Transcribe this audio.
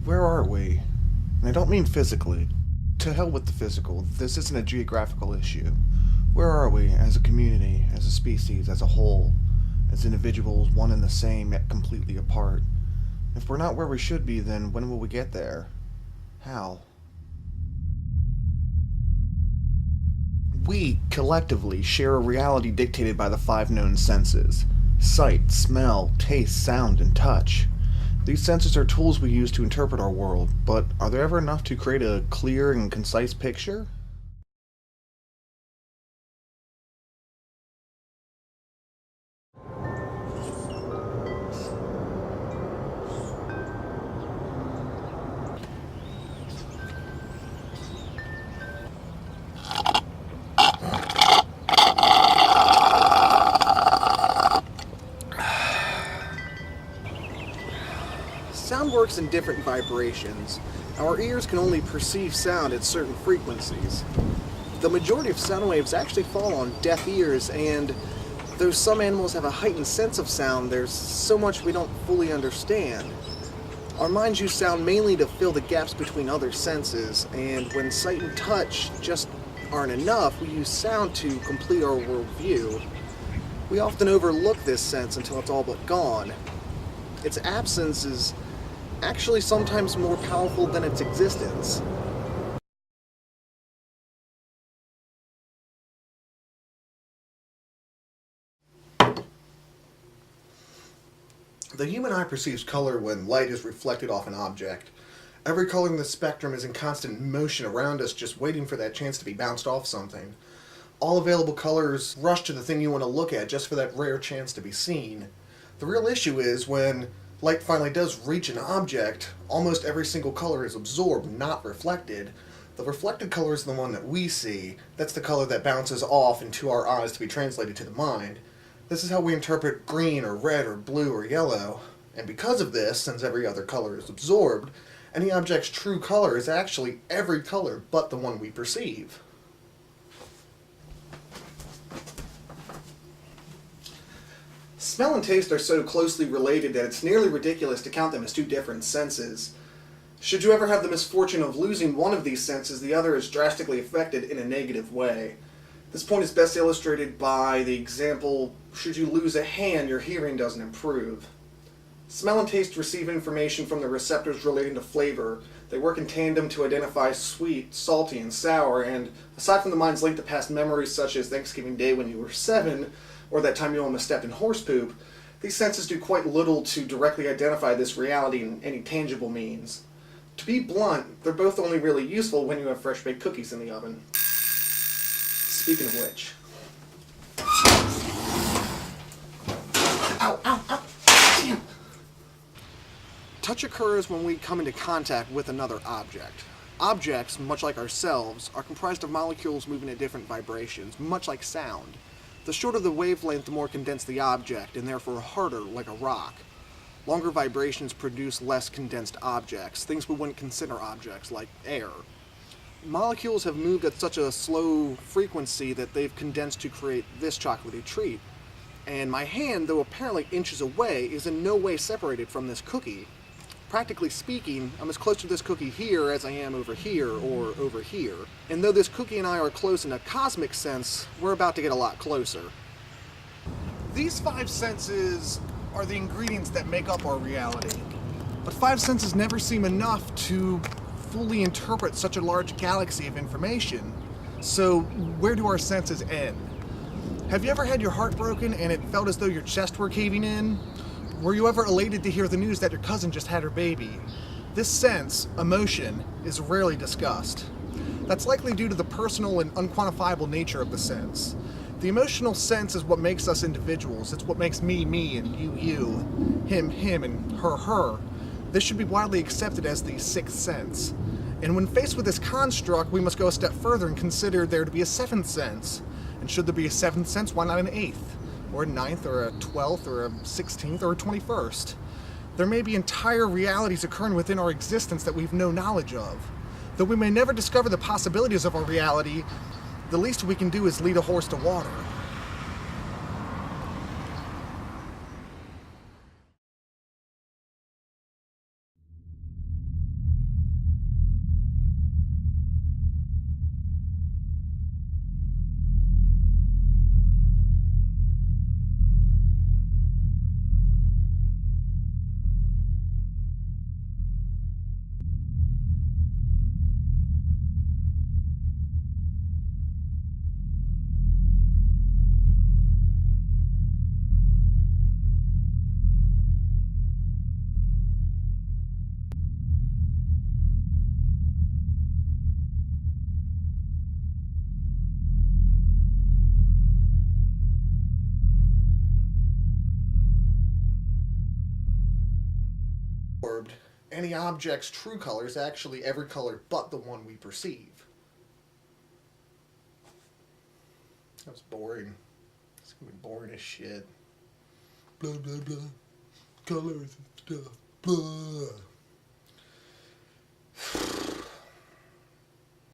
Where are we? And I don't mean physically. To hell with the physical. This isn't a geographical issue. Where are we as a community, as a species, as a whole, as individuals, one and the same, yet completely apart? If we're not where we should be, then when will we get there? How? We, collectively, share a reality dictated by the five known senses: sight, smell, taste, sound, and touch. These senses are tools we use to interpret our world, but are there ever enough to create a clear and concise picture? Sound works in different vibrations. Our ears can only perceive sound at certain frequencies. The majority of sound waves actually fall on deaf ears, and though some animals have a heightened sense of sound, there's so much we don't fully understand. Our minds use sound mainly to fill the gaps between other senses, and when sight and touch just aren't enough, we use sound to complete our worldview. We often overlook this sense until it's all but gone. Its absence is actually sometimes more powerful than its existence. The human eye perceives color when light is reflected off an object. Every color in the spectrum is in constant motion around us, just waiting for that chance to be bounced off something. All available colors rush to the thing you want to look at just for that rare chance to be seen. The real issue is when light finally does reach an object, almost every single color is absorbed, not reflected. The reflected color is the one that we see. That's the color that bounces off into our eyes to be translated to the mind. This is how we interpret green or red or blue or yellow. And because of this, since every other color is absorbed, any object's true color is actually every color but the one we perceive. Smell and taste are so closely related that it's nearly ridiculous to count them as two different senses. Should you ever have the misfortune of losing one of these senses, the other is drastically affected in a negative way. This point is best illustrated by the example, should you lose a hand, your hearing doesn't improve. Smell and taste receive information from the receptors relating to flavor. They work in tandem to identify sweet, salty, and sour, and aside from the mind's link to past memories such as Thanksgiving Day when you were 7, or that time you almost stepped in horse poop, these senses do quite little to directly identify this reality in any tangible means. To be blunt, they're both only really useful when you have fresh baked cookies in the oven. Speaking of which... Ow, ow, ow! Damn! Touch occurs when we come into contact with another object. Objects, much like ourselves, are comprised of molecules moving at different vibrations, much like sound. The shorter the wavelength, the more condensed the object, and therefore harder, like a rock. Longer vibrations produce less condensed objects, things we wouldn't consider objects, like air. Molecules have moved at such a slow frequency that they've condensed to create this chocolatey treat. And my hand, though apparently inches away, is in no way separated from this cookie. Practically speaking, I'm as close to this cookie here as I am over here or over here. And though this cookie and I are close in a cosmic sense, we're about to get a lot closer. These five senses are the ingredients that make up our reality. But five senses never seem enough to fully interpret such a large galaxy of information. So where do our senses end? Have you ever had your heart broken and it felt as though your chest were caving in? Were you ever elated to hear the news that your cousin just had her baby? This sense, emotion, is rarely discussed. That's likely due to the personal and unquantifiable nature of the sense. The emotional sense is what makes us individuals. It's what makes me, me, and you, him, him, and her. This should be widely accepted as the sixth sense. And when faced with this construct, we must go a step further and consider there to be a seventh sense. And should there be a seventh sense, why not an eighth? Or a ninth, or a 12th, or a 16th, or a 21st. There may be entire realities occurring within our existence that we've no knowledge of. Though we may never discover the possibilities of our reality, the least we can do is lead a horse to water. absorbed, any object's true color is actually every color but the one we perceive. That was boring. It's gonna be boring as shit. Blah, blah, blah. Colors and stuff. Blah.